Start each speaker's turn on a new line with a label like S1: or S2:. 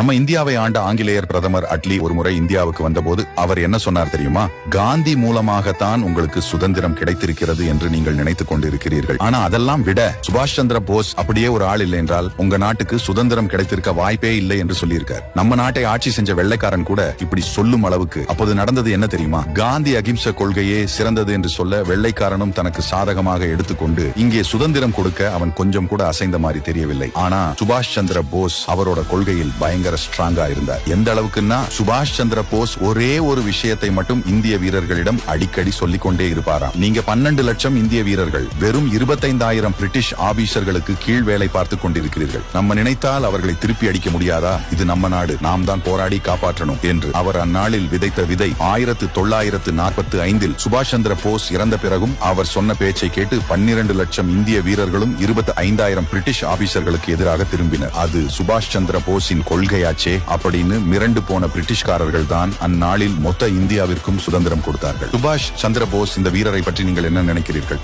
S1: நம்ம இந்தியாவை ஆண்ட ஆங்கிலேயர் பிரதமர் அட்லி ஒருமுறை இந்தியாவுக்கு வந்தபோது அவர் என்ன சொன்னார் தெரியுமா? காந்தி மூலமாகத்தான் உங்களுக்கு சுதந்திரம் கிடைத்திருக்கிறது என்று நீங்கள் நினைத்துக் கொண்டிருக்கிறீர்கள். ஆனா அதெல்லாம் விட சுபாஷ் சந்திர போஸ் அப்படியே ஒரு ஆள் இல்லை என்றால் உங்க நாட்டுக்கு சுதந்திரம் கிடைத்திருக்க வாய்ப்பே இல்லை என்று சொல்லியிருக்கார். நம்ம நாட்டை ஆட்சி செஞ்ச வெள்ளைக்காரன் கூட இப்படி சொல்லும் அளவுக்கு அப்போது நடந்தது என்ன தெரியுமா? காந்தி அகிம்சை கொள்கையே சிறந்தது என்று சொல்ல வெள்ளைக்காரனும் தனக்கு சாதகமாக எடுத்துக்கொண்டு இங்கே சுதந்திரம் கொடுக்க அவன் கொஞ்சம் கூட அசைந்த மாதிரி தெரியவில்லை. ஆனா சுபாஷ் சந்திர போஸ் அவரோட கொள்கையில் பயங்கர ஸ்ட்ராங்கா இருந்தார். எந்த அளவுக்குன்னா சுபாஷ் சந்திர போஸ் ஒரே ஒரு விஷயத்தை மட்டும் இந்திய வீரர்களிடம் அடிக்கடி சொல்லிக் கொண்டே இருப்பாராம். நீங்க 12 லட்சம் இந்திய வீரர்கள் வெறும் 25,000 பிரிட்டிஷ் ஆபீசர்களுக்கு கீழ் வேலை பார்த்துக் கொண்டிருக்கிறீர்கள். நம்ம நினைத்தால் அவர்களை திருப்பி அடிக்க முடியாதா? இது நம்ம நாடு, நாம் தான் போராடி காப்பாற்றணும் என்று அவர் அந்நாளில் விதைத்த விதை 1945 சுபாஷ் சந்திர போஸ் இறந்த பிறகும் அவர் சொன்ன பேச்சை கேட்டு 12 லட்சம் இந்திய வீரர்களும் 25,000 பிரிட்டிஷ் ஆபீசர்களுக்கு எதிராக திரும்பினர். அது சுபாஷ் சந்திர போஸின் கொள்கையாச்சே. அப்படின்னு மிரண்டு போன பிரிட்டிஷ்காரர்கள் தான் அந்நாளில் மொத்த இந்தியாவிற்கும் சுதந்திரம் கொடுத்தார்கள். சுபாஷ் சந்திர போஸ் இந்த வீரரை பற்றி நீங்கள் என்ன நினைக்கிறீர்கள்?